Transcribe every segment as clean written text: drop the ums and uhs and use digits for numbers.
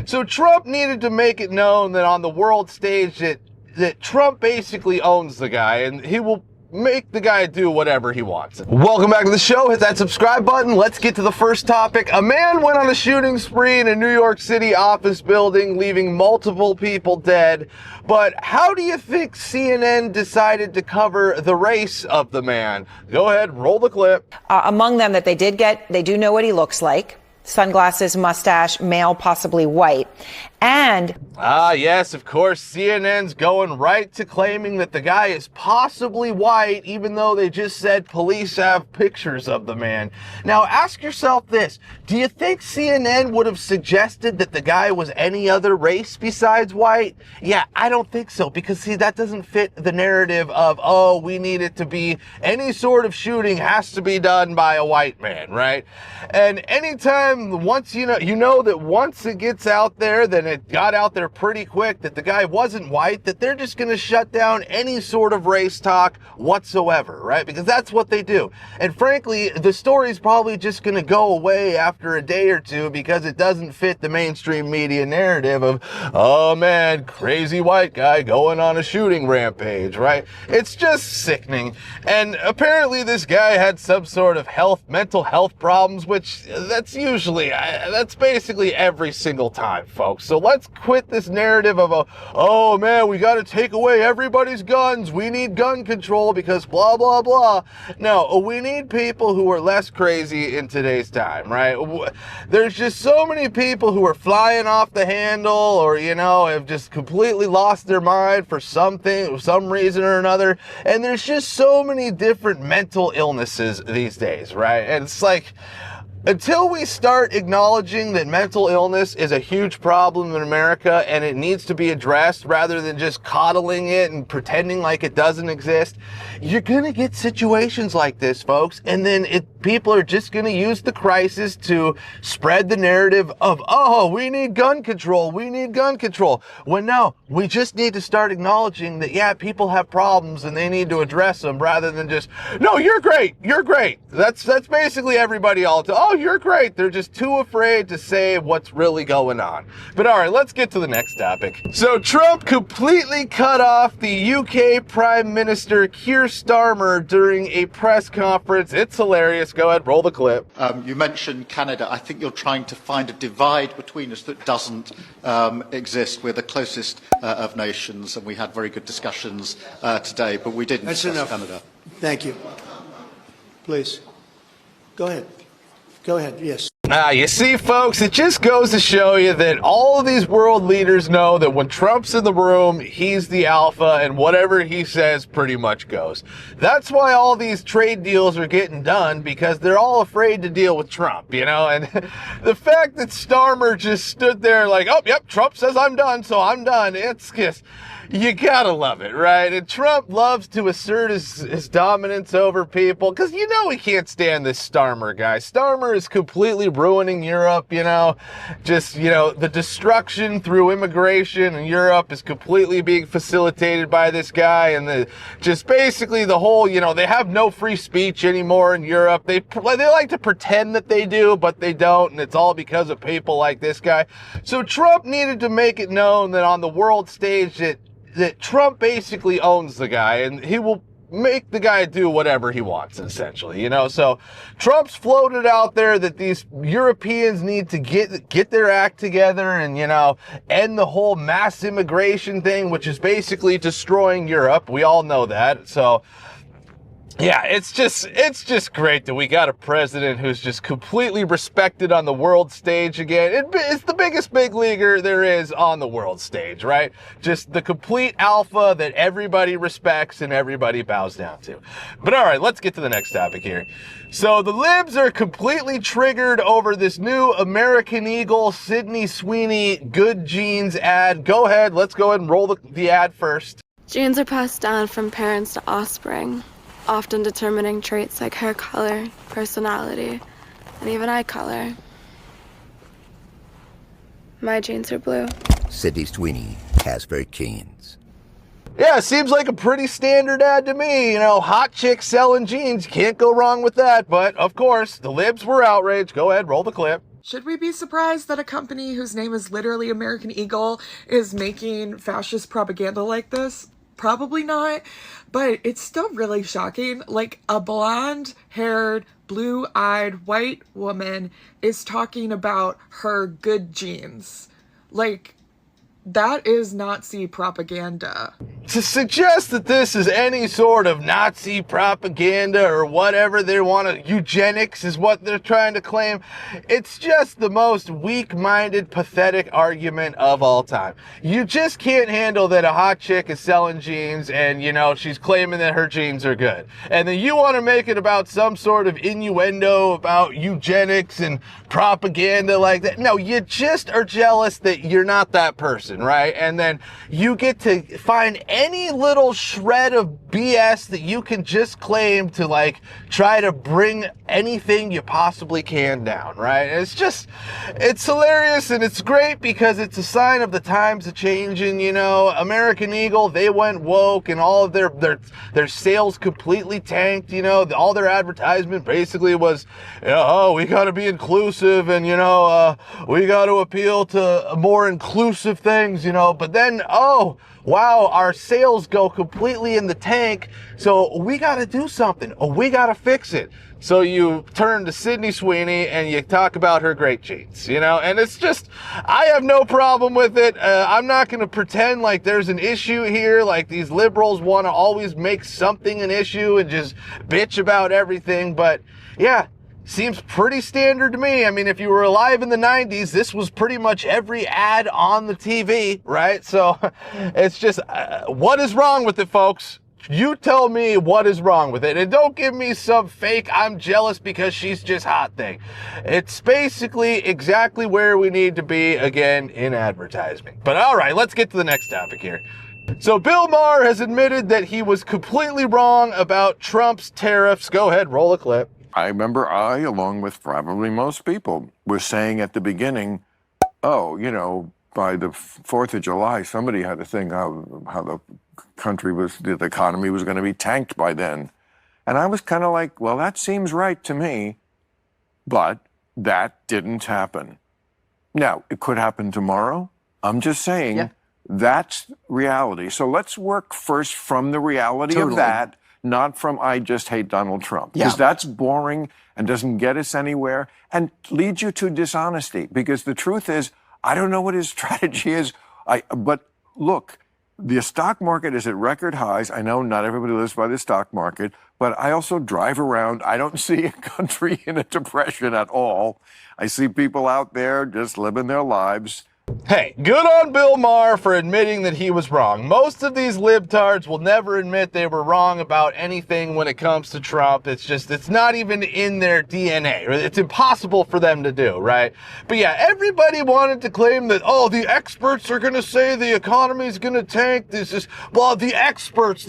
So Trump needed to make it known that on the world stage that Trump basically owns the guy and he will make the guy do whatever he wants. Welcome back to the show. Hit that subscribe button. Let's get to the first topic. A man went on a shooting spree in a New York City office building, leaving multiple people dead. But how do you think CNN decided to cover the race of the man? Go ahead, roll the clip. Among them that they do know what he looks like. Sunglasses, mustache, male, possibly white. And yes, of course, CNN's going right to claiming that the guy is possibly white, even though they just said police have pictures of the man. Now, ask yourself this. Do you think CNN would have suggested that the guy was any other race besides white? Yeah, I don't think so, because see, that doesn't fit the narrative of, oh, we need it to be, any sort of shooting has to be done by a white man, right? And anytime, once you know that once it gets out there, then it got out there pretty quick that the guy wasn't white, that they're just going to shut down any sort of race talk whatsoever, right? Because that's what they do. And frankly, the story's probably just going to go away after a day or two because it doesn't fit the mainstream media narrative of, oh man, crazy white guy going on a shooting rampage, right? It's just sickening. And apparently this guy had some sort of mental health problems, which that's basically every single time, folks. So let's quit this narrative of oh man, we got to take away everybody's guns. We need gun control because blah, blah, blah. No, we need people who are less crazy in today's time, right? There's just so many people who are flying off the handle or, have just completely lost their mind for some reason or another. And there's just so many different mental illnesses these days, right? And it's like, until we start acknowledging that mental illness is a huge problem in America and it needs to be addressed rather than just coddling it and pretending like it doesn't exist, you're going to get situations like this, folks. And then people are just going to use the crisis to spread the narrative of, oh, we need gun control. We need gun control. When no, we just need to start acknowledging that, yeah, people have problems and they need to address them rather than just, no, you're great. You're great. That's basically everybody all the time. Oh, you're great. They're just too afraid to say what's really going on. But all right, let's get to the next topic. So Trump completely cut off the UK Prime Minister Keir Starmer during a press conference. It's hilarious. Go ahead, roll the clip. You mentioned Canada. I think you're trying to find a divide between us that doesn't exist. We're the closest of nations, and we had very good discussions today, but we didn't discuss Canada. Thank you. Please. Go ahead. Go ahead, yes. You see, folks, it just goes to show you that all of these world leaders know that when Trump's in the room, he's the alpha, and whatever he says pretty much goes. That's why all these trade deals are getting done, because they're all afraid to deal with Trump, And the fact that Starmer just stood there like, oh, yep, Trump says I'm done, so I'm done. It's just, you gotta love it, right? And Trump loves to assert his dominance over people, because he can't stand this Starmer guy. Starmer is completely ruining Europe, the destruction through immigration in Europe is completely being facilitated by this guy, and basically the whole, they have no free speech anymore in Europe. They like to pretend that they do, but they don't, and it's all because of people like this guy. So Trump needed to make it known that on the world stage that Trump basically owns the guy and he will make the guy do whatever he wants, essentially, So Trump's floated out there that these Europeans need to get their act together and, end the whole mass immigration thing, which is basically destroying Europe. We all know that. So yeah, it's just great that we got a president who's just completely respected on the world stage again. It's the biggest big leaguer there is on the world stage, right? Just the complete alpha that everybody respects and everybody bows down to. But all right, let's get to the next topic here. So the Libs are completely triggered over this new American Eagle Sweeney Jeans Ad. Go ahead, let's go ahead and roll the ad first. Genes are passed down from parents to offspring, often determining traits like hair color, personality, and even eye color. My genes are blue. Sydney Sweeney has very jeans. Yeah, seems like a pretty standard ad to me. Hot chicks selling jeans. Can't go wrong with that. But, of course, the Libs were outraged. Go ahead, roll the clip. Should we be surprised that a company whose name is literally American Eagle is making fascist propaganda like this? Probably not, but it's still really shocking. Like, a blonde-haired, blue-eyed white woman is talking about her good genes. Like, that is Nazi propaganda. To suggest that this is any sort of Nazi propaganda or whatever they want to, eugenics is what they're trying to claim, it's just the most weak-minded, pathetic argument of all time. You just can't handle that a hot chick is selling jeans and, you know, she's claiming that her jeans are good. And then you want to make it about some sort of innuendo about eugenics and propaganda like that. No, you just are jealous that you're not that person, right? And then you get to find any little shred of BS that you can just claim to, like, try to bring anything you possibly can down, right? And it's hilarious and it's great because it's a sign of the times are changing, you know. American Eagle, they went woke and all of their sales completely tanked, you know. All their advertisement basically was, you know, oh, we got to be inclusive and, you know, we got to appeal to more inclusive things, you know. But then, oh, wow, our sales go completely in the tank, so we got to do something. Oh, we got to fix it. So you turn to Sydney Sweeney and you talk about her great jeans, you know, and it's just, I have no problem with it. I'm not going to pretend like there's an issue here, like these liberals want to always make something an issue and just bitch about everything, but yeah, seems pretty standard to me. I mean, if you were alive in the 90s, this was pretty much every ad on the TV, right? So it's just, what is wrong with it, folks? You tell me what is wrong with it. And don't give me some fake, I'm jealous because she's just hot thing. It's basically exactly where we need to be again in advertising. But all right, let's get to the next topic here. So Bill Maher has admitted that he was completely wrong about Trump's tariffs. Go ahead, roll a clip. I remember along with probably most people, were saying at the beginning, oh, you know, by the 4th of July, somebody had to think how the country was, the economy was going to be tanked by then. And I was kind of like, well, that seems right to me, but that didn't happen. Now, it could happen tomorrow. I'm just saying that's reality. So let's work first from the reality of that, not from I just hate Donald Trump. Because that's boring and doesn't get us anywhere and leads you to dishonesty. Because the truth is, I don't know what his strategy is. But look, the stock market is at record highs. I know not everybody lives by the stock market, but I also drive around. I don't see a country in a depression at all. I see people out there just living their lives. Hey, good on Bill Maher for admitting that he was wrong. Most of these libtards will never admit they were wrong about anything when it comes to Trump. It's just, it's not even in their DNA. It's impossible for them to do, right? But yeah, everybody wanted to claim that, oh, the experts are going to say the economy's going to tank. This is, well, the experts.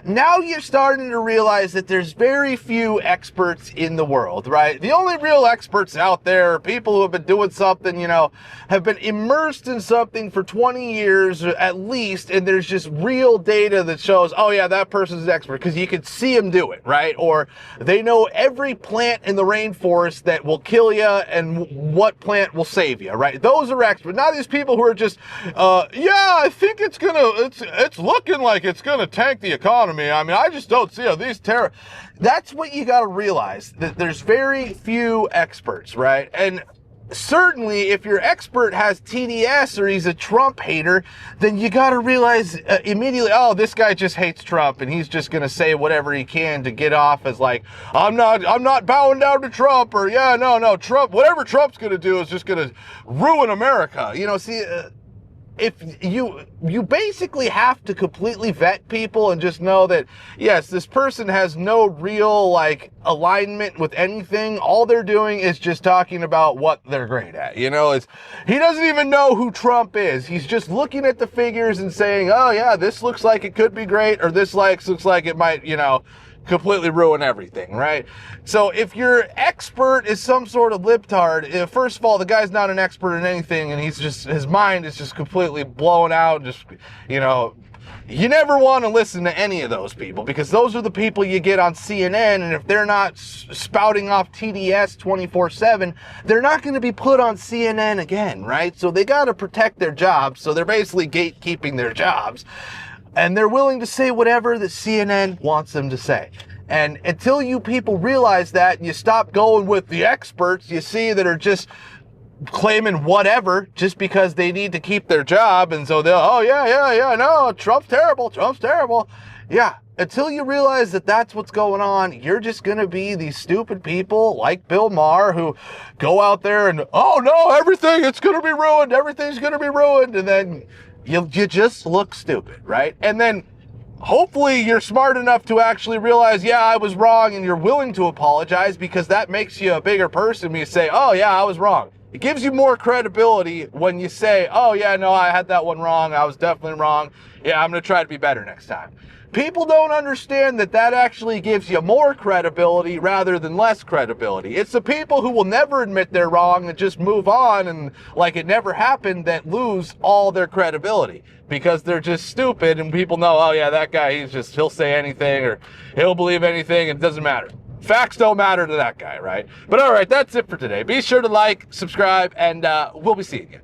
Now you're starting to realize that there's very few experts in the world, right? The only real experts out there are people who have been doing something, you know, have been immersed in something for 20 years at least, and there's just real data that shows, oh yeah, that person's an expert, because you can see them do it, right? Or they know every plant in the rainforest that will kill you and what plant will save you, right? Those are experts. Not these people who are just, yeah, I think it's looking like it's gonna tank the economy. I mean, I just don't see how these That's what you gotta realize, that there's very few experts, right? And certainly, if your expert has TDS or he's a Trump hater, then you got to realize immediately, oh, this guy just hates Trump and he's just going to say whatever he can to get off as like, I'm not bowing down to Trump, or yeah, no, Trump, whatever Trump's going to do is just going to ruin America. You know, see, if you basically have to completely vet people and just know that, yes, this person has no real, like, alignment with anything. All they're doing is just talking about what they're great at. You know, he doesn't even know who Trump is. He's just looking at the figures and saying, oh yeah, this looks like it could be great, or this looks like it might, you know, completely ruin everything, right? So if your expert is some sort of libtard, first of all, the guy's not an expert in anything, and he's just, his mind is just completely blown out, just, you know, You never want to listen to any of those people because those are the people you get on CNN, and if they're not spouting off TDS 24/7, they're not going to be put on CNN again, right? So they got to protect their jobs, so they're basically gatekeeping their jobs, and they're willing to say whatever that CNN wants them to say. And until you people realize that and you stop going with the experts you see that are just claiming whatever just because they need to keep their job, and so they'll, oh yeah, no, Trump's terrible. Yeah, until you realize that that's what's going on, you're just going to be these stupid people like Bill Maher who go out there and, oh no, everything's going to be ruined, and then you just look stupid, right? And then hopefully you're smart enough to actually realize, yeah, I was wrong, and you're willing to apologize, because that makes you a bigger person when you say, oh yeah, I was wrong. It gives you more credibility when you say, oh yeah, no, I had that one wrong. I was definitely wrong. Yeah, I'm going to try to be better next time. People don't understand that that actually gives you more credibility rather than less credibility. It's the people who will never admit they're wrong and just move on and like it never happened that lose all their credibility, because they're just stupid and people know, oh yeah, that guy, he'll say anything or he'll believe anything, and it doesn't matter. Facts don't matter to that guy, right? But all right, that's it for today. Be sure to like, subscribe, and we'll be seeing you.